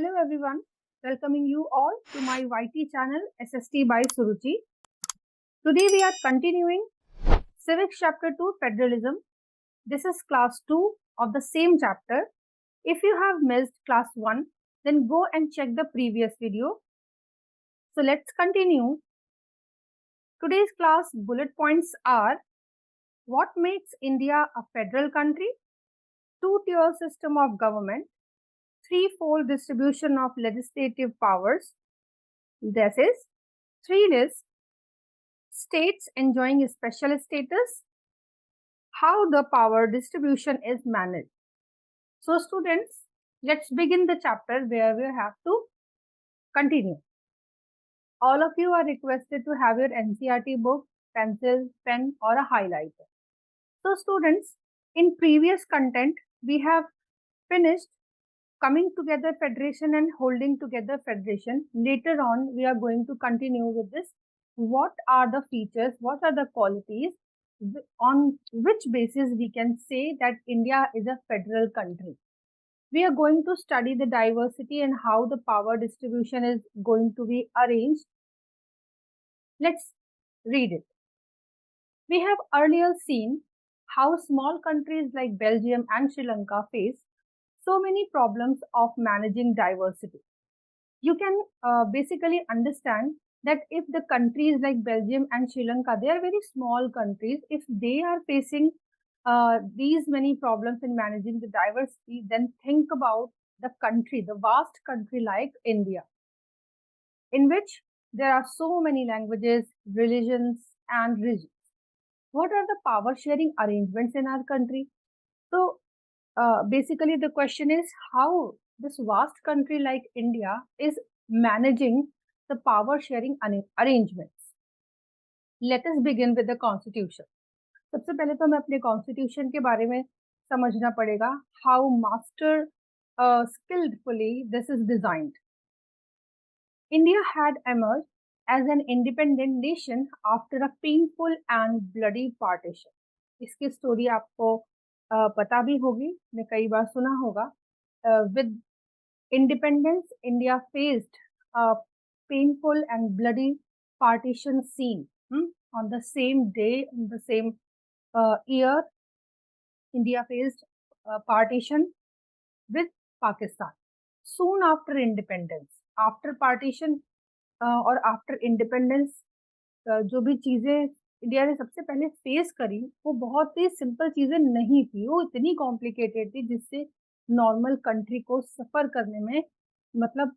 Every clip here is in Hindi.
Hello everyone, welcoming you all to my YT channel SST by Suruchi. Today we are continuing Civics Chapter 2 Federalism. This is class 2 of the same chapter. If you have missed class 1, then go and check the previous video. So let's continue. Today's class bullet points are: what makes India a federal country, two-tier system of government, threefold distribution of legislative powers, this is three lists, states enjoying special status, how the power distribution is managed. So students, let's begin the chapter where we have to continue. All of you are requested to have your NCERT book, pencil, pen or a highlighter. So students, in previous content, we have finished coming together federation and holding together federation. Later on, we are going to continue with this. What are the features? What are the qualities on which basis we can say that India is a federal country? We are going to study the diversity and how the power distribution is going to be arranged. Let's read it. We have earlier seen how small countries like Belgium and Sri Lanka face so many problems of managing diversity. You can basically understand that if the countries like Belgium and Sri Lanka, they are very small countries, if they are facing these many problems in managing the diversity, then think about the country, the vast country like India, in which there are so many languages, religions, and regions. What are the power sharing arrangements in our country? So basically the question is how this vast country like India is managing the power sharing arrangements. Let us begin with the constitution. सबसे पहले तो हमें अपने कॉन्स्टिट्यूशन के बारे में समझना पड़ेगा. How master skillfully this is designed. India had emerged as an independent nation after a painful and bloody partition. इसकी स्टोरी आपको पता भी होगी, मैं कई बार सुना होगा. With independence, India faced a painful and bloody partition scene. On the same day, in the same year, India faced partition with Pakistan. Soon after independence, after partition और आफ्टर इंडिपेंडेंस, जो भी चीजें इंडिया ने सबसे पहले फेस करी वो बहुत ही सिंपल चीजें नहीं थी, वो इतनी कॉम्प्लिकेटेड थी जिससे नॉर्मल कंट्री को सफर करने में, मतलब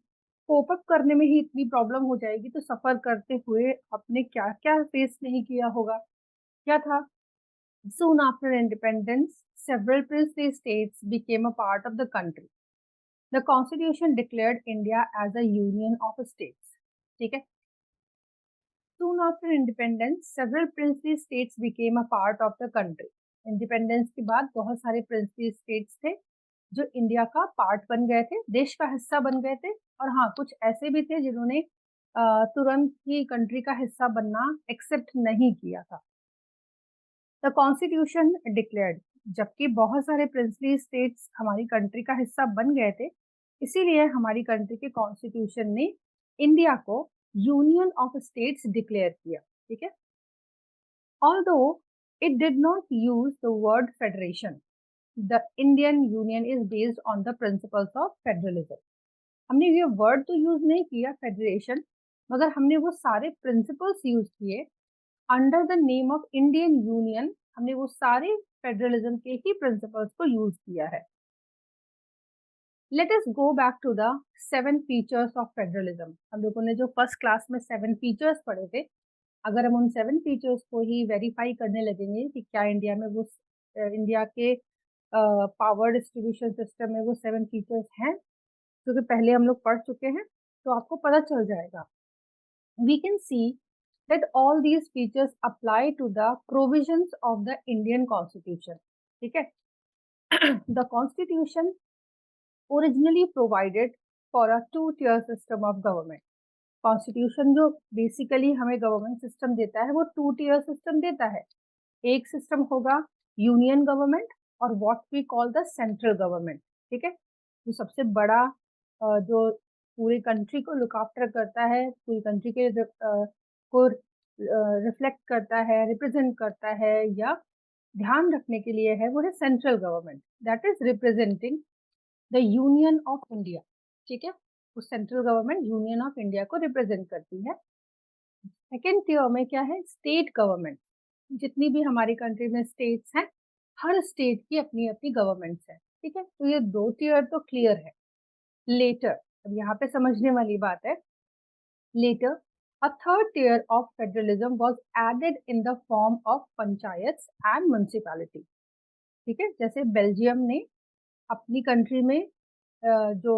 कोप अप करने में ही इतनी प्रॉब्लम हो जाएगी, तो सफर करते हुए आपने क्या क्या फेस नहीं किया होगा. क्या था? Soon after independence, several princely states became a part of the country. The constitution declared India as a union of states. ठीक है. Soon after independence, several princely states became a part of the country. Independence के बाद बहुत सारे प्रिंसली स्टेट्स थे जो इंडिया का पार्ट बन गए थे, देश का हिस्सा बन गए थे. और हाँ, कुछ ऐसे भी थे जिन्होंने तुरंत ही कंट्री का हिस्सा बनना एक्सेप्ट नहीं किया था. द कॉन्स्टिट्यूशन डिक्लेयर्ड, जबकि बहुत सारे प्रिंसली स्टेट्स हमारी कंट्री का हिस्सा बन गए थे, इसीलिए हमारी कंट्री के कॉन्स्टिट्यूशन ने इंडिया को यूनियन ऑफ स्टेट्स डिक्लेयर किया. ठीक है. Although it did not use the word federation, the Indian Union is based on the principles of federalism. हमने ये वर्ड तो यूज नहीं किया फेडरेशन, मगर हमने वो सारे प्रिंसिपल्स यूज किए. Under the name of Indian union हमने वो सारे फेडरलिज्म के ही प्रिंसिपल्स को यूज किया है. Let us go back to the 7 features of federalism. हम लोगों ने जो फर्स्ट क्लास में 7 फीचर्स पढ़े थे, अगर हम उन 7 फीचर्स को ही वेरीफाई करने लगेंगे कि क्या इंडिया में वो इंडिया के पावर डिस्ट्रीब्यूशन सिस्टम में वो 7 फीचर्स हैं जो कि पहले हम लोग पढ़ चुके हैं, तो आपको पता चल जाएगा. We can see that all these features apply to the provisions of the Indian Constitution. ठीक है. The Constitution originally provided for a two-tier system of government. Constitution जो basically हमें गवर्नमेंट सिस्टम देता है वो 2-tier सिस्टम देता है. एक सिस्टम होगा यूनियन गवर्नमेंट और what we call the central government. ठीक है. जो सबसे बड़ा जो पूरी कंट्री को लुक आफ्टर करता है, पूरी कंट्री के को रिफ्लेक्ट करता है, रिप्रेजेंट करता है या ध्यान रखने के लिए है, वो है central government that is representing the union of India. ठीक है, उस central government union of India को रिप्रेजेंट करती है। सेकेंड टियर में क्या है, स्टेट गवर्नमेंट। जितनी भी हमारी कंट्री में स्टेट्स हैं, हर स्टेट की अपनी अपनी गवर्नमेंट्स हैं। ठीक है, तो ये दो टियर तो क्लियर है। लेटर, अब यहाँ पे समझने वाली बात है, letter a third tier of federalism was added in the form of panchayats and municipality। ठीक है, जैसे बेल्जियम ने अपनी कंट्री में जो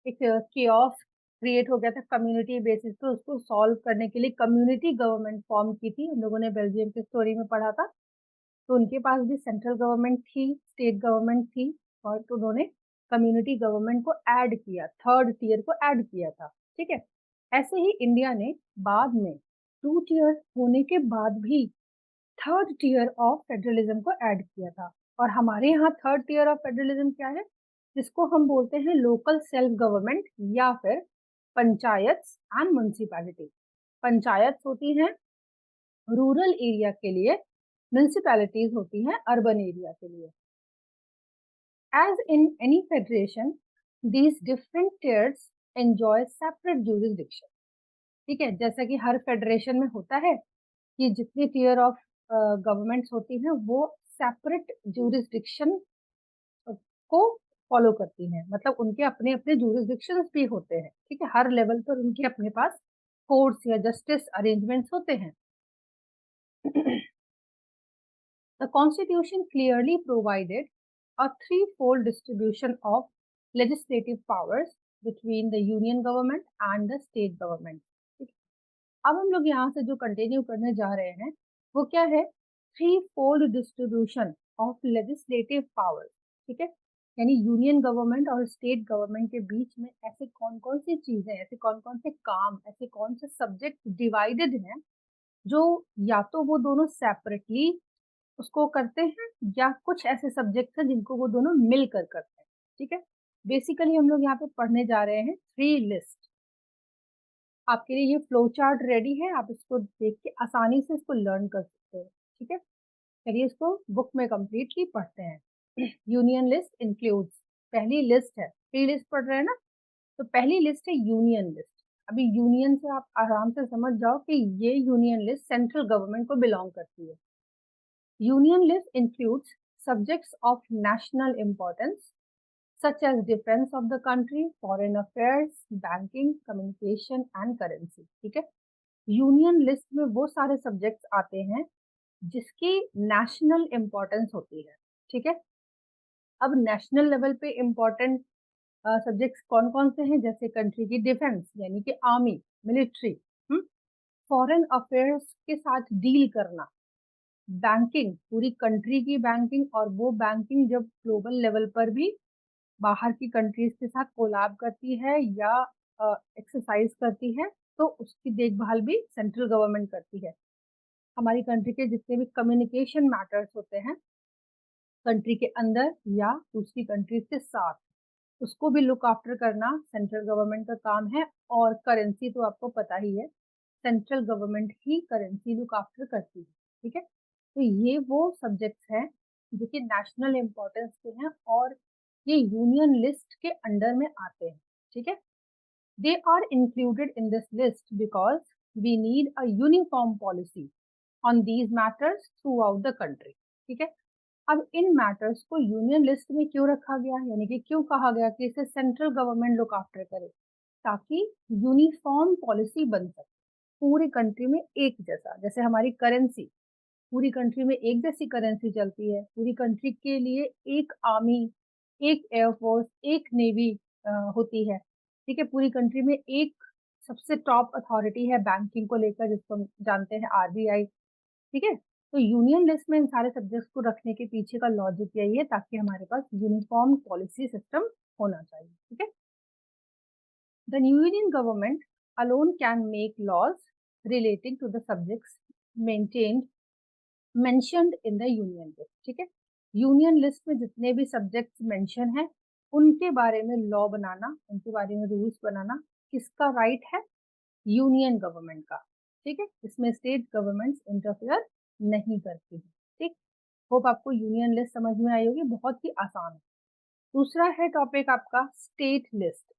एक केओस क्रिएट हो गया था कम्युनिटी बेसिस पे, उसको सॉल्व करने के लिए कम्युनिटी गवर्नमेंट फॉर्म की थी। हम लोगों ने बेल्जियम की स्टोरी में पढ़ा था। तो उनके पास भी सेंट्रल गवर्नमेंट थी, स्टेट गवर्नमेंट थी, और तो उन्होंने कम्युनिटी गवर्नमेंट को ऐड किया, थर्ड टियर को ऐड किया था। ठीक है, ऐसे ही इंडिया ने बाद में 2 टियर होने के बाद भी थर्ड टियर ऑफ फेडरलिज्म को ऐड किया था। और हमारे यहाँ थर्ड टियर ऑफ फेडरलिज्म क्या है, जिसको हम बोलते हैं लोकल सेल्फ गवर्नमेंट या फिर पंचायत एंड म्यूनिसिपैलिटी। पंचायत होती हैं रूरल एरिया के लिए, म्यूनिसिपैलिटीज होती हैं अर्बन एरिया के लिए। As in any federation, these different tiers enjoy separate jurisdiction। ठीक है, जैसा कि हर फेडरेशन में होता है कि जितनी टियर ऑफ गवर्नमेंट्स होती हैं वो सेपरेट जुरिस्डिक्शन को फॉलो करती हैं, मतलब उनके अपने अपने जुरिस्डिक्शंस भी होते हैं। ठीक है, हर लेवल पर उनके अपने पास कोर्ट्स या जस्टिस अरेंजमेंट्स होते हैं। The Constitution clearly provided a threefold distribution of legislative powers between the union government and the state government। अब हम लोग यहाँ से जो कंटिन्यू करने जा रहे हैं वो क्या है, three fold distribution of legislative powers. ठीक है, यानी यूनियन गवर्नमेंट और स्टेट गवर्नमेंट के बीच में ऐसे कौन कौन सी चीजें, ऐसे कौन कौन से काम, ऐसे कौन से सब्जेक्ट डिवाइडेड हैं जो या तो वो दोनों सेपरेटली उसको करते हैं या कुछ ऐसे सब्जेक्ट हैं जिनको वो दोनों मिलकर करते हैं। ठीक है, बेसिकली हम लोग यहाँ पे पढ़ने जा रहे हैं थ्री लिस्ट। आपके लिए ये फ्लो चार्ट रेडी है, आप इसको देख के आसानी से इसको लर्न कर सकते हो। ठीक है, चलिए इसको बुक में कंप्लीटली पढ़ते हैं। यूनियन लिस्ट इंक्लूड्स, पहली लिस्ट है, थ्री लिस्ट पढ़ रहे हैं ना, तो पहली लिस्ट है यूनियन लिस्ट। अभी यूनियन से आप आराम से समझ जाओ कि ये यूनियन लिस्ट सेंट्रल गवर्नमेंट को बिलोंग करती है। Union list includes subjects of national importance such as defense of the country, foreign affairs, banking, communication and currency। ठीक है, यूनियन लिस्ट में वो सारे सब्जेक्ट्स आते हैं जिसकी नेशनल इंपॉर्टेंस होती है। ठीक है, अब नेशनल लेवल पे इम्पोर्टेंट सब्जेक्ट्स कौन कौन से हैं, जैसे कंट्री की डिफेंस यानी कि आर्मी, मिलिट्री, फॉरेन अफेयर्स के साथ डील करना, बैंकिंग, पूरी कंट्री की बैंकिंग, और वो बैंकिंग जब ग्लोबल लेवल पर भी बाहर की कंट्रीज के साथ कोलैब करती है या एक्सरसाइज करती है तो उसकी देखभाल भी सेंट्रल गवर्नमेंट करती है। हमारी कंट्री के जितने भी कम्युनिकेशन मैटर्स होते हैं कंट्री के अंदर या दूसरी कंट्रीज के साथ, उसको भी लुक आफ्टर करना सेंट्रल गवर्नमेंट का काम है। और करेंसी तो आपको पता ही है, सेंट्रल गवर्नमेंट ही करेंसी लुक आफ्टर करती है। ठीक है, तो ये वो सब्जेक्ट्स हैं जो कि नेशनल इम्पोर्टेंस के हैं और ये यूनियन लिस्ट के अंडर में आते हैं। ठीक है, they are included in this list because we need a uniform policy on these matters throughout the country. ठीक है, अब इन मैटर्स को यूनियन लिस्ट में क्यों रखा गया, यानी कि क्यों कहा गया कि इसे सेंट्रल गवर्नमेंट लुक आफ्टर करे, ताकि यूनिफॉर्म पॉलिसी बन सके पूरी कंट्री में एक जैसा। जैसे हमारी करेंसी, पूरी कंट्री में एक जैसी करेंसी चलती है, पूरी कंट्री के लिए एक आर्मी, एक एयरफोर्स, एक नेवी होती है। ठीक है, पूरी कंट्री में एक सबसे टॉप अथॉरिटी है बैंकिंग को लेकर जिसको हम जानते हैं आरबीआई। ठीक है, तो यूनियन लिस्ट में इन सारे सब्जेक्ट्स को रखने के पीछे का लॉजिक यही है ताकि हमारे पास यूनिफॉर्म पॉलिसी सिस्टम होना चाहिए। ठीक है, the union government alone can make laws relating to the subjects maintained mentioned in the union list. ठीक है, यूनियन लिस्ट में जितने भी सब्जेक्ट्स मेंशन हैं उनके बारे में लॉ बनाना, उनके बारे में रूल्स बनाना किसका राइट है? यूनियन गवर्नमेंट का। ठीक है, इसमें स्टेट गवर्नमेंट्स इंटरफेयर नहीं करती है। ठीक, होप आपको यूनियन लिस्ट समझ में आई होगी, बहुत ही आसान है। दूसरा है टॉपिक आपका स्टेट लिस्ट।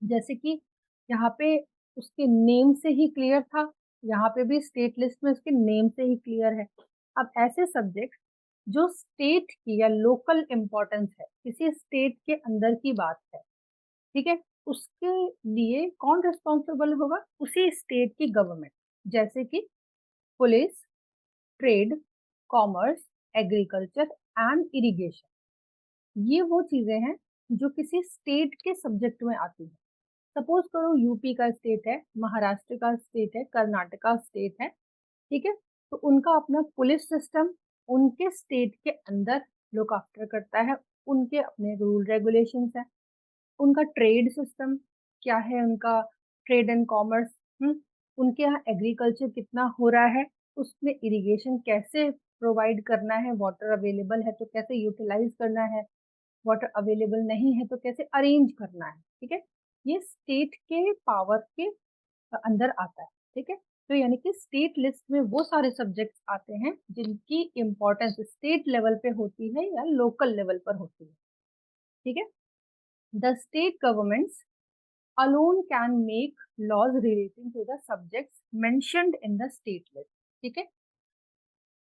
जैसे कि यहाँ पे उसके नेम से ही क्लियर था, यहाँ पे भी स्टेट लिस्ट में उसके नेम से ही क्लियर है। अब ऐसे सब्जेक्ट जो स्टेट की या लोकल इम्पोर्टेंस है, किसी स्टेट के अंदर की बात है, ठीक है, उसके लिए कौन रिस्पॉन्सिबल होगा? उसी स्टेट की गवर्नमेंट। जैसे कि police, trade, commerce, agriculture and irrigation, ये वो चीजें हैं जो किसी स्टेट के सब्जेक्ट में आती है। सपोज करो यूपी का स्टेट है, महाराष्ट्र का स्टेट है, कर्नाटका स्टेट है, ठीक है, तो उनका अपना पुलिस सिस्टम उनके स्टेट के अंदर लुक आफ्टर करता है, उनके अपने रूल रेगुलेशंस है। उनका ट्रेड सिस्टम क्या है, उनका ट्रेड एंड कॉमर्स, उनके यहाँ एग्रीकल्चर कितना हो रहा है, उसमें इरिगेशन कैसे प्रोवाइड करना है, वाटर अवेलेबल है तो कैसे यूटिलाइज करना है, वाटर अवेलेबल नहीं है तो कैसे अरेंज करना है। ठीक है, ये स्टेट के पावर के अंदर आता है। ठीक है, तो यानी कि स्टेट लिस्ट में वो सारे सब्जेक्ट्स आते हैं जिनकी इम्पोर्टेंस स्टेट लेवल पे होती है या लोकल लेवल पर होती है। ठीक है, the state governments alone can make laws relating to the subjects mentioned in the state list। ठीक है,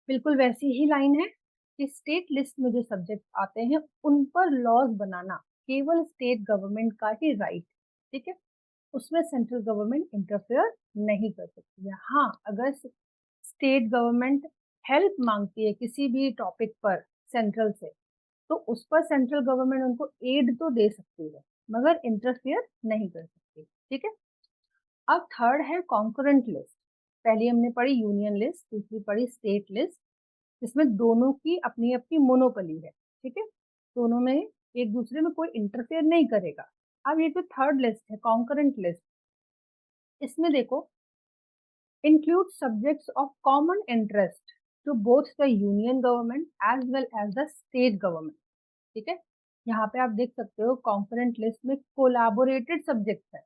बिल्कुल वैसी ही लाइन है कि स्टेट लिस्ट में जो सब्जेक्ट आते हैं उन पर लॉज बनाना केवल स्टेट गवर्नमेंट का ही राइट। ठीक है, उसमें सेंट्रल गवर्नमेंट इंटरफेयर नहीं कर सकती है। हाँ, अगर स्टेट गवर्नमेंट हेल्प मांगती है किसी भी टॉपिक पर सेंट्रल से, तो उस पर सेंट्रल गवर्नमेंट उनको एड तो दे सकती है मगर इंटरफेयर नहीं कर सकती। ठीक है, अब थर्ड है कॉन्करेंट लिस्ट। पहली हमने पढ़ी यूनियन लिस्ट, दूसरी पढ़ी स्टेट लिस्ट, इसमें दोनों की अपनी अपनी मोनोपोली है। ठीक है, दोनों में एक दूसरे में कोई इंटरफेयर नहीं करेगा। अब ये जो थर्ड लिस्ट है कॉन्करेंट लिस्ट, इसमें देखो include subjects of common interest to both the union government as well as the state government। ठीक है, यहाँ पे आप देख सकते हो कॉन्करेंट लिस्ट में कोलैबोरेटेड सब्जेक्ट्स है,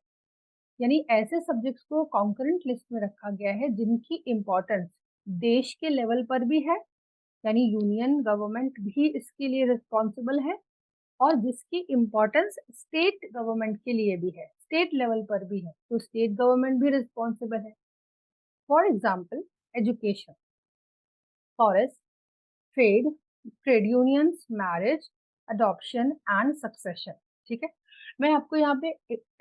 यानी ऐसे सब्जेक्ट्स को कॉन्करेंट लिस्ट में रखा गया है जिनकी इम्पोर्टेंस देश के लेवल पर भी है, यानी यूनियन गवर्नमेंट भी इसके लिए रिस्पॉन्सिबल है, और जिसकी इम्पोर्टेंस स्टेट गवर्नमेंट के लिए भी है, स्टेट लेवल पर भी है, तो स्टेट गवर्नमेंट भी रिस्पॉन्सिबल है। For example education, forest, trade, trade unions, marriage, adoption and succession. ठीक है, मैं आपको यहाँ पे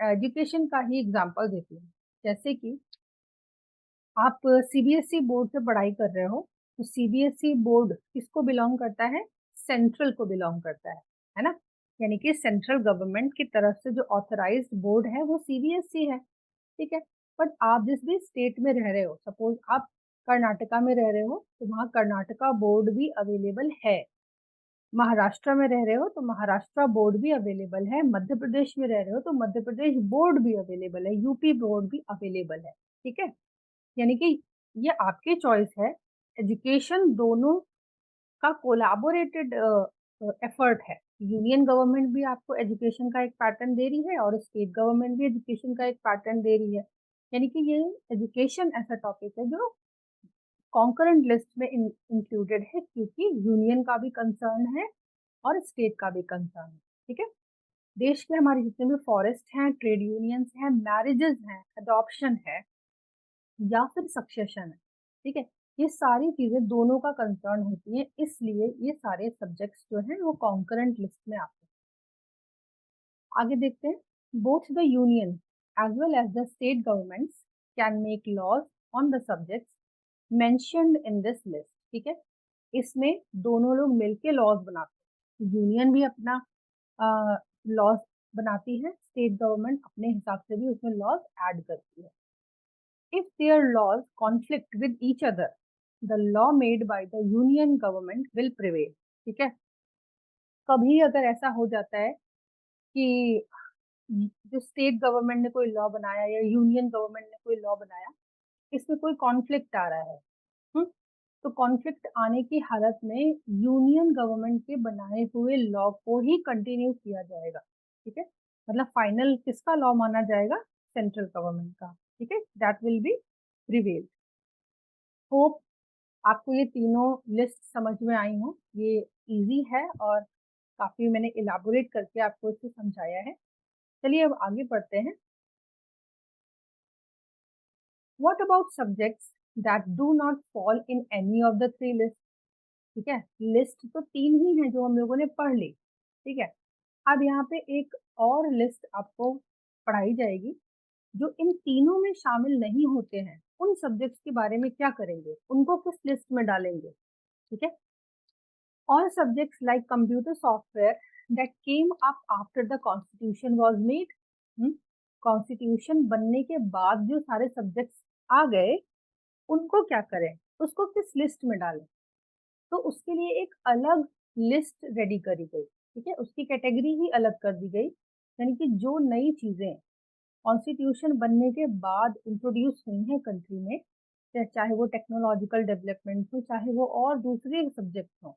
एजुकेशन का ही एग्जांपल देती हूँ। जैसे कि आप सीबीएसई बोर्ड से पढ़ाई कर रहे हो, तो सीबीएसई बोर्ड किसको बिलोंग करता है? सेंट्रल को बिलोंग करता है ना, यानी कि सेंट्रल गवर्नमेंट की तरफ से जो ऑथराइज्ड बोर्ड है वो सीबीएसई है। ठीक है, बट आप जिस भी स्टेट में रह रहे हो, सपोज आप कर्नाटका में रह रहे हो तो वहाँ कर्नाटका बोर्ड भी अवेलेबल है, महाराष्ट्र में रह रहे हो तो महाराष्ट्र बोर्ड भी अवेलेबल है, मध्य प्रदेश में रह रहे हो तो मध्य प्रदेश बोर्ड भी अवेलेबल है, यूपी बोर्ड भी अवेलेबल है। ठीक है, यानी कि ये आपकी चॉइस है। एजुकेशन दोनों का कोलैबोरेटेड एफर्ट है, यूनियन गवर्नमेंट भी आपको एजुकेशन का एक पैटर्न दे रही है और स्टेट गवर्नमेंट भी एजुकेशन का एक पैटर्न दे रही है, यानी कि ये एजुकेशन ऐसा टॉपिक है जो कॉन्करेंट लिस्ट में इंक्लूडेड है, क्योंकि यूनियन का भी कंसर्न है और स्टेट का भी कंसर्न है। ठीक है, देश के हमारे जितने भी फॉरेस्ट हैं, ट्रेड यूनियंस हैं, मैरिजेस हैं, अडॉप्शन है या फिर सक्सेशन है, ठीक है, ये सारी चीजें दोनों का कंसर्न होती है, इसलिए ये सारे सब्जेक्ट्स जो हैं वो कॉन्करेंट लिस्ट में आते हैं। आगे देखते हैं, both the union as well as the state governments can make laws on the subjects mentioned in this list. ठीक है, इसमें दोनों लोग मिलके लॉज बनाते हैं, यूनियन भी अपना लॉज बनाती है, स्टेट गवर्नमेंट अपने हिसाब से भी उसमें लॉज ऐड करती है। If their laws conflict with each other, the law made by the union government will prevail। ठीक है, कभी अगर ऐसा हो जाता है कि जो स्टेट गवर्नमेंट ने कोई लॉ बनाया या यूनियन गवर्नमेंट ने कोई लॉ बनाया, इसमें कोई कॉन्फ्लिक्ट आ रहा है, तो कॉन्फ्लिक्ट आने की हालत में यूनियन गवर्नमेंट के बनाए हुए लॉ को ही कंटिन्यू किया जाएगा, ठीक है। मतलब फाइनल किसका लॉ माना जाएगा? सेंट्रल गवर्नमेंट का, ठीक है। That will be prevail. Hope आपको ये तीनों लिस्ट समझ में आई हो। ये इजी है और काफी मैंने इलाबोरेट करके आपको इसे समझाया है। चलिए अब आगे बढ़ते हैं। What about subjects that do not fall in any of the three lists? ठीक है, लिस्ट तो तीन ही है जो हम लोगों ने पढ़ ली, ठीक है। अब यहाँ पे एक और लिस्ट आपको पढ़ाई जाएगी जो इन तीनों में शामिल नहीं होते हैं। उन सब्जेक्ट्स के बारे में क्या करेंगे, उनको किस लिस्ट में डालेंगे, ठीक है। All subjects like computer software that came up after the constitution was made, constitution बनने के बाद जो सारे सब्जेक्ट्स आ गए उनको क्या करें, उसको किस लिस्ट में डालें? तो उसके लिए एक अलग लिस्ट रेडी करी गई, ठीक है। उसकी कैटेगरी ही अलग कर दी गई, यानी कि जो नई चीजें कॉन्स्टिट्यूशन बनने के बाद इंट्रोड्यूस हुई हैं कंट्री में, चाहे वो टेक्नोलॉजिकल डेवलपमेंट हो, चाहे वो और दूसरे सब्जेक्ट हो,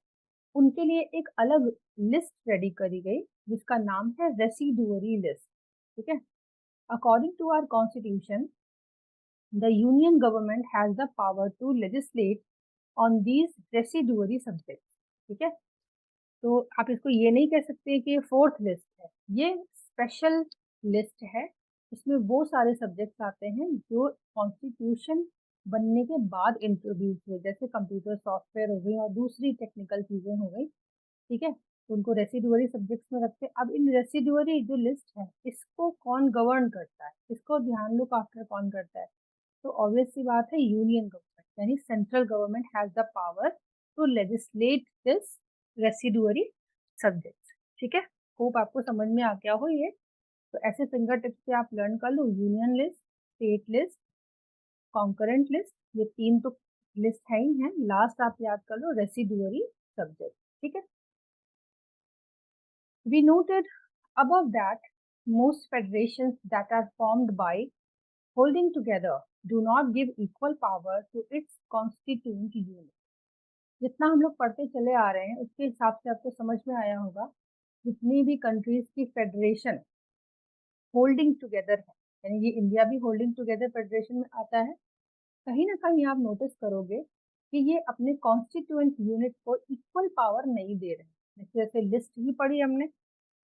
उनके लिए एक अलग लिस्ट रेडी करी गई जिसका नाम है रेसिडुअरी लिस्ट, ठीक है। According to our constitution, the union government has the power to legislate on these residuary subject, ठीक है। तो आप इसको ये नहीं कह सकते कि ये फोर्थ लिस्ट है, ये स्पेशल लिस्ट है। इसमें वो सारे सब्जेक्ट्स आते हैं जो कॉन्स्टिट्यूशन बनने के बाद इंट्रोड्यूस हुए, जैसे कंप्यूटर सॉफ्टवेयर हो गई और दूसरी टेक्निकल चीजें हो गई, ठीक है। तो उनको रेसिडुअरी सब्जेक्ट्स में रखते हैं। अब इन रेसिडुअरी जो लिस्ट है इसको कौन गवर्न करता है, इसको ध्यान लुक आफ्टर कौन करता है? तो ऑब्वियस सी बात है यूनियन गवर्नमेंट, यानी central government has the power to legislate this residuary subject, ठीक है। होप आपको समझ में आ गया हो ये। तो ऐसे फिंगर टिप्स से आप लर्न कर लो, union list, state list, concurrent list, ये तीन तो लिस्ट है ही है। लास्ट आप याद कर लो रेसिडुअरी सब्जेक्ट, ठीक है। We noted above that most federations that are formed by holding together do not give equal power to its constituent unit. जितना हम लोग पढ़ते चले आ रहे हैं उसके हिसाब से आपको समझ में आया होगा, जितनी भी कंट्रीज की फेडरेशन होल्डिंग टुगेदर है, यानी ये इंडिया भी होल्डिंग टुगेदर फेडरेशन में आता है, कहीं ना कहीं आप नोटिस करोगे कि ये अपने कॉन्स्टिट्यूएंट यूनिट को इक्वल पावर नहीं दे रहे हैं। जैसे लिस्ट भी पढ़ी हमने,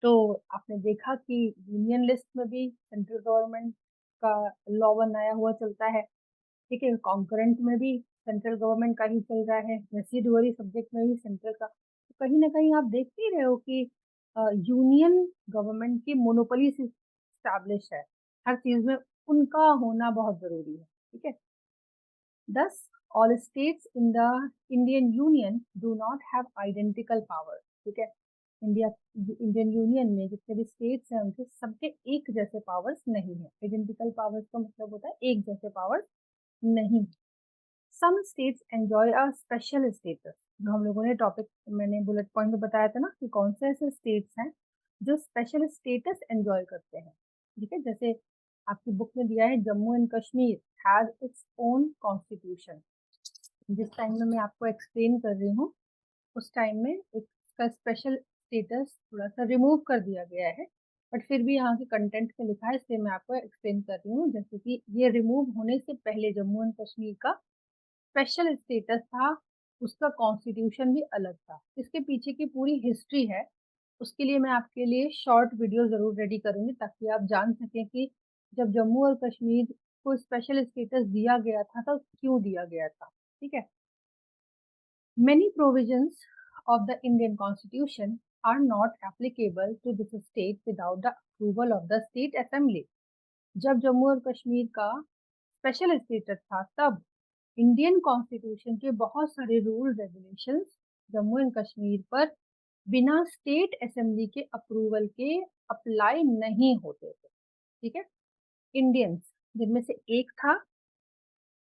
तो आपने देखा कि यूनियन लिस्ट में भी सेंट्रल गवर्नमेंट का लॉ बनाया हुआ चलता है, ठीक है। कॉन्करेंट में भी सेंट्रल गवर्नमेंट का ही चल रहा है, रेसिडुअरी सब्जेक्ट में भी सेंट्रल का। तो कहीं ना कहीं आप देख ही रहे हो कि यूनियन गवर्नमेंट की मोनोपोली स्टैब्लिश है, हर चीज में उनका होना बहुत जरूरी है, ठीक है। Thus, all states in the Indian Union do not have identical power, ठीक है। इंडियन यूनियन में जितने भी स्टेट्स हैं उनके सबके एक जैसे पावर्स नहीं है। आइडेंटिकल पावर्स का मतलब होता है एक जैसे पावर्स नहीं। Some states enjoy a special status, जो हम लोगों ने टॉपिक मैंने बुलेट पॉइंट में बताया था ना कि कौन से ऐसे स्टेट्स हैं जो स्पेशल स्टेटस एंजॉय करते हैं, ठीक है। जैसे आपकी बुक में दिया है Jammu and Kashmir has its own constitution. जिस टाइम में मैं आपको एक्सप्लेन कर रही हूँ उस टाइम में इसका स्पेशल स्टेटस थोड़ा सा रिमूव कर दिया गया है, बट फिर भी यहाँ के कंटेंट में लिखा है, इसलिए मैं आपको एक्सप्लेन कर रही हूँ। जैसे कि ये रिमूव होने से पहले जम्मू एंड कश्मीर का स्पेशल स्टेटस था, उसका कॉन्स्टिट्यूशन भी अलग था। इसके पीछे की पूरी हिस्ट्री है, उसके लिए मैं आपके लिए शॉर्ट वीडियो जरूर रेडी करूंगी ताकि आप जान सकें कि जब जम्मू और कश्मीर को स्पेशल स्टेटस दिया गया था तो क्यों दिया गया था, ठीक है। Many provisions of the Indian Constitution are not applicable to this state without the approval of the State Assembly. जब जम्मू और कश्मीर का स्पेशल स्टेटस था तब इंडियन कॉन्स्टिट्यूशन के बहुत सारे rule regulations Jammu and Kashmir पर बिना स्टेट असेंबली के अप्रूवल के अप्लाई नहीं होते थे, ठीक है। इंडियंस जिनमें से एक था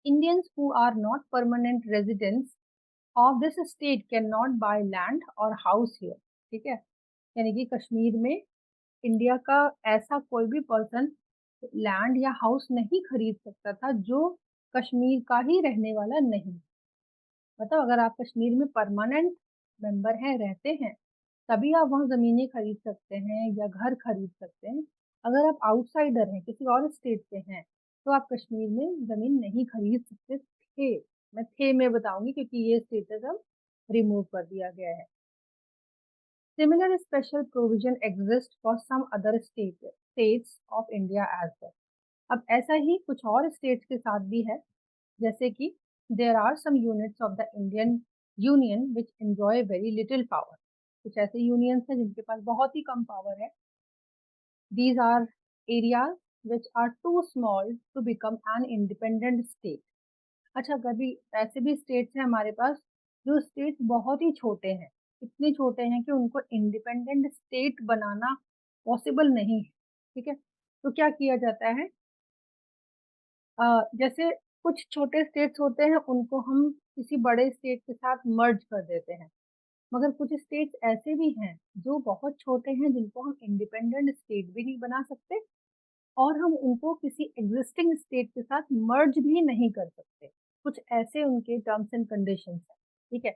Indians who are not permanent residents of this state can not buy land और हाउस हियर, ठीक है। यानी कि कश्मीर में इंडिया का ऐसा कोई भी पर्सन लैंड या हाउस नहीं खरीद सकता था जो कश्मीर का ही रहने वाला नहीं, मतलब अगर आप कश्मीर में परमानेंट मेंबर हैं, रहते हैं, तभी आप वहाँ ज़मीनें खरीद सकते हैं या घर खरीद सकते हैं। अगर आप आउटसाइडर हैं, किसी और स्टेट से हैं, तो आप कश्मीर में ज़मीन नहीं खरीद सकते थे। मैं थे में बताऊँगी क्योंकि ये स्टेटस अब रिमूव कर दिया गया है। Similar special provision exists for some other states of India as well. अब ऐसा ही कुछ और स्टेट्स के साथ भी है, जैसे कि there are some units of the Indian union which enjoy very little power. कुछ ऐसे यूनियंस हैं जिनके पास बहुत ही कम पावर है। These are areas which are too small to become an independent state. अच्छा, कभी ऐसे भी स्टेट्स हैं हमारे पास जो स्टेट्स बहुत ही छोटे हैं, इतने छोटे हैं कि उनको इंडिपेंडेंट स्टेट बनाना पॉसिबल नहीं है। ठीक है, तो क्या किया जाता है, जैसे कुछ छोटे स्टेट्स होते हैं उनको हम किसी बड़े स्टेट के साथ मर्ज कर देते हैं, मगर कुछ स्टेट्स ऐसे भी हैं जो बहुत छोटे हैं जिनको हम इंडिपेंडेंट स्टेट भी नहीं बना सकते और हम उनको किसी एग्जिस्टिंग स्टेट के साथ मर्ज भी नहीं कर सकते। कुछ ऐसे उनके टर्म्स एंड कंडीशंस हैं। ठीक है,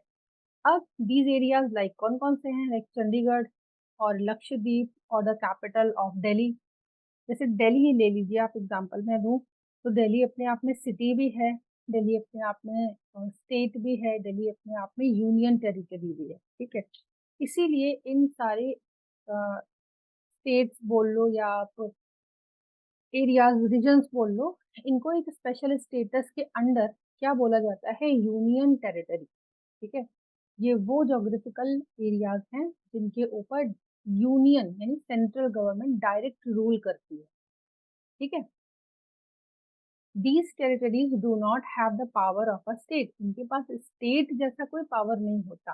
अब दीज एरियाज लाइक कौन कौन से हैं, लाइक चंडीगढ़ और लक्षद्वीप और द कैपिटल ऑफ दिल्ली। जैसे दिल्ली ही ले लीजिए आप, एग्जांपल मैं दूं तो दिल्ली अपने आप में सिटी भी है, दिल्ली अपने आप में स्टेट भी है, दिल्ली अपने आप में यूनियन टेरिटरी भी है। ठीक है, इसीलिए इन सारे स्टेट्स बोल लो या आप एरियाज रीजन्स बोल लो, इनको एक स्पेशल स्टेटस के अंडर क्या बोला जाता है, यूनियन टेरिटरी। ठीक है, ये वो जोग्राफिकल एरियाज हैं जिनके ऊपर यूनियन यानी सेंट्रल गवर्नमेंट डायरेक्ट रूल करती है। ठीक है, these territories do not have the power of a state. इनके पास स्टेट जैसा कोई पावर नहीं होता।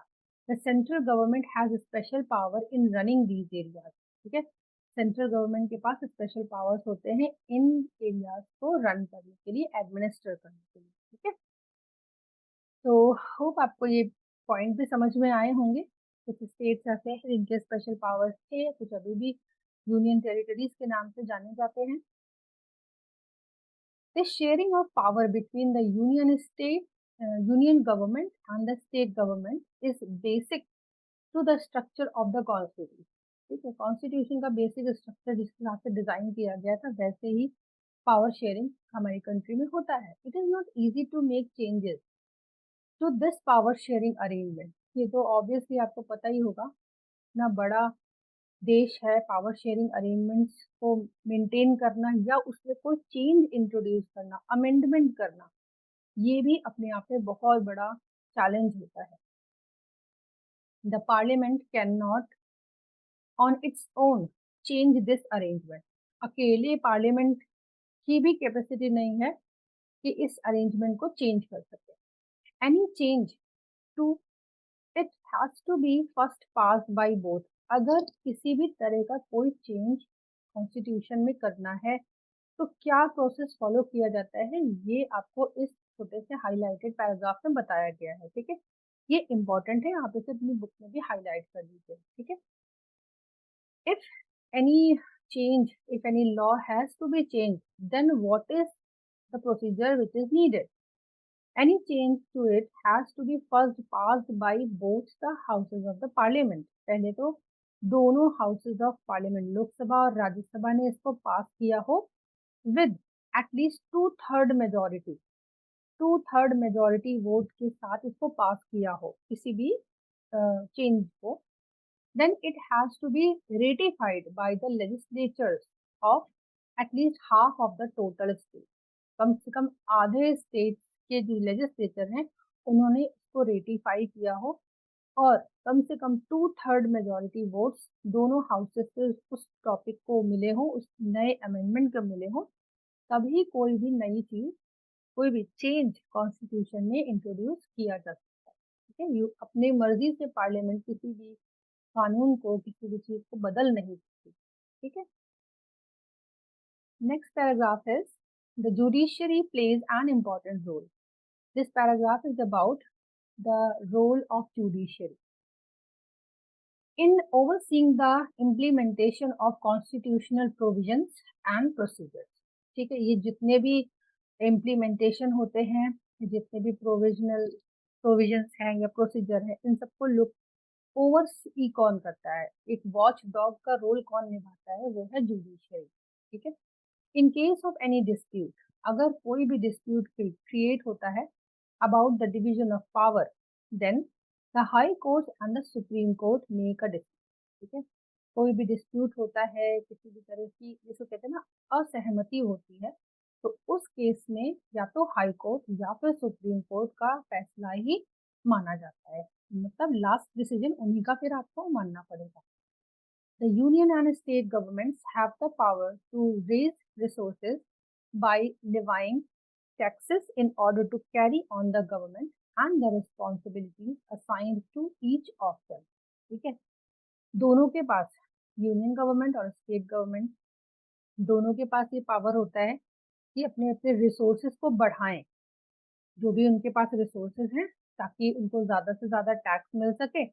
The central government has special power in running these areas. ठीक है, सेंट्रल गवर्नमेंट के पास स्पेशल पावर्स होते हैं इन एरियाज को रन करने के लिए, एडमिनिस्टर करने के लिए। ठीक है, तो होप आपको ये पॉइंट भी समझ में आए होंगे। कुछ स्टेट्स ऐसे हैं जिनके स्पेशल पावर्स थे, कुछ अभी भी यूनियन टेरिटरीज के नाम से जाने जाते हैं। The sharing of power between the union government and the state government is basic to the structure of the constitution. ठीक है, कॉन्स्टिट्यूशन का बेसिक स्ट्रक्चर जिस हिसाब से डिजाइन किया गया था वैसे ही पावर शेयरिंग हमारी कंट्री में होता है। It is not easy to make changes to this power sharing arrangement. ये तो ऑब्वियसली आपको पता ही होगा, ना बड़ा देश है, पावर शेयरिंग अरेंजमेंट्स को मेंटेन करना या उसमें कोई चेंज इंट्रोड्यूस करना, अमेंडमेंट करना, ये भी अपने आप में बहुत बड़ा चैलेंज होता है। The parliament can not on its own change this arrangement. अकेले पार्लियामेंट की भी कैपेसिटी नहीं है कि इस अरेंजमेंट को चेंज कर सके। Any change to it has to be first pass by both. अगर किसी भी तरह का कोई चेंज कॉन्स्टिट्यूशन में करना है तो क्या प्रोसेस फॉलो किया जाता है, ये आपको इस छोटे से हाइलाइटेड पैराग्राफ में बताया गया है। ठीक है, ये इंपॉर्टेंट है, आप इसे अपनी बुक में भी हाईलाइट कर दीजिए। ठीक है, if any change, if any law has to be changed, then what is the procedure which is needed? Any change to it has to be first passed by both the houses of the parliament. पहले तो दोनों हाउसेज ऑफ पार्लियामेंट, लोकसभा और राज्यसभा ने इसको पास किया हो with at least to-third majority, to-third majority vote के साथ इसको पास किया हो किसी भी चेंज को, then it has to be ratified by the legislatures of at least half of the total state. कम से कम आधे स्टेट के जो लेजिस्लेचर हैं उन्होंने इसको रेटिफाई किया हो और कम से कम टू-थर्ड मेजोरिटी वोट्स दोनों हाउसेस से उस टॉपिक को मिले हो, उस नए अमेंडमेंट को मिले हो, तभी कोई भी नई चीज, कोई भी चेंज कॉन्स्टिट्यूशन में इंट्रोड्यूस किया जा सकता है। ठीक है, यू अपनी मर्जी से पार्लियामेंट किसी भी कानून को, किसी भी चीज को बदल नहीं सकती। ठीक है, next paragraph is the judiciary plays an important role. This paragraph is about the role of judiciary in overseeing the implementation of constitutional provisions and procedures। ठीक है, ये जितने भी इम्प्लीमेंटेशन होते हैं, जितने भी प्रोविजनल प्रोविजंस हैं या प्रोसीजर है, इन सबको लुक ओवर सी कौन करता है, एक वॉच डॉग का रोल कौन निभाता है, वो है जुडिशियरी। ठीक है। In case of any dispute, अगर कोई भी डिस्प्यूट क्रिएट होता है about the division of power, then the high court and the supreme court make a dispute. ठीक है। कोई भी डिस्प्यूट होता है किसी भी तरह की, जिसको कहते हैं ना असहमति होती है, तो उस केस में या तो हाई कोर्ट या फिर सुप्रीम कोर्ट का फैसला ही माना जाता है, मतलब लास्ट डिसीजन उन्हीं का फिर आपको मानना पड़ेगा। The union and state governments have the power to raise resources by levying taxes in order to carry on the government and the responsibilities assigned to each of them. ठीक है। दोनों के पास, यूनियन गवर्नमेंट और स्टेट गवर्नमेंट, दोनों के पास ये पावर होता है कि अपने अपने रिसोर्सेज को बढ़ाएं, जो भी उनके पास रिसोर्सेज हैं, ताकि उनको ज़्यादा से ज़्यादा टैक्स मिल सके।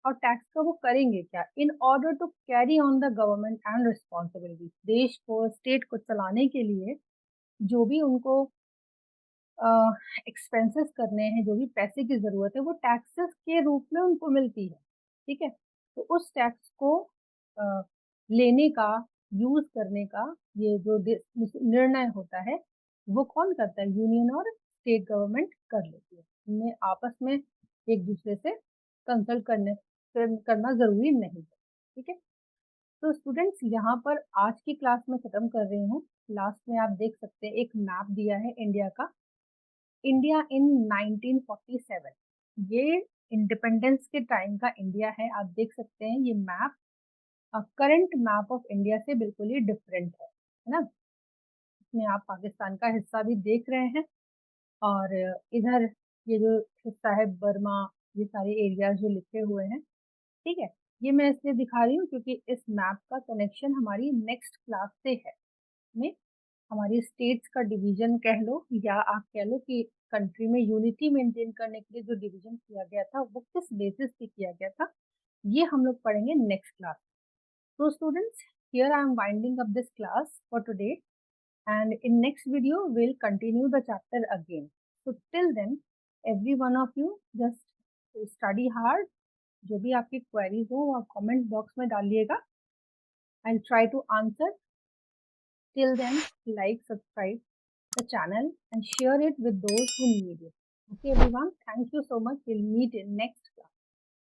और टैक्स का वो करेंगे क्या, in order to carry on the government and responsibility, देश को स्टेट को चलाने के लिए जो भी उनको एक्सपेंसेस करने हैं, जो भी पैसे की ज़रूरत है, वो टैक्सेस के रूप में उनको मिलती है। ठीक है। तो उस टैक्स को लेने का, यूज़ करने का ये जो निर्णय होता है, वो कौन करता है, यूनियन और स्टेट गवर्नमेंट कर लेती है। इनमें आपस में एक दूसरे से कंसल्ट करना ज़रूरी नहीं है। ठीक है। तो स्टूडेंट्स, यहाँ पर आज की क्लास में ख़त्म कर रही हूँ। लास्ट में आप देख सकते हैं एक मैप दिया है इंडिया का, इंडिया इन 1947। ये इंडिपेंडेंस के टाइम का इंडिया है। आप देख सकते हैं ये map current map of India से बिल्कुल ही डिफरेंट है ना। इसमें आप पाकिस्तान का हिस्सा भी देख रहे हैं, और इधर ये जो हिस्सा है बर्मा, ये सारे एरियाज जो लिखे हुए हैं। ठीक है। ये मैं इसलिए दिखा रही हूँ क्योंकि इस मैप का कनेक्शन हमारी नेक्स्ट क्लास से है, में हमारी स्टेट्स का डिवीजन कह लो, या आप कह लो कि कंट्री में यूनिटी मेंटेन करने के लिए जो डिवीजन किया गया था वो किस बेसिस पे किया गया था, ये हम लोग पढ़ेंगे next class. So students, here I am winding up this class for today, and in next video we'll continue the chapter again. So till then, every one of you just study hard. जो भी आपकी queries हो वो आप comment box में डालिएगा। I'll try to answer. Till then, like, subscribe the channel and share it with those who need it. Okay everyone, thank you so much. We'll meet in next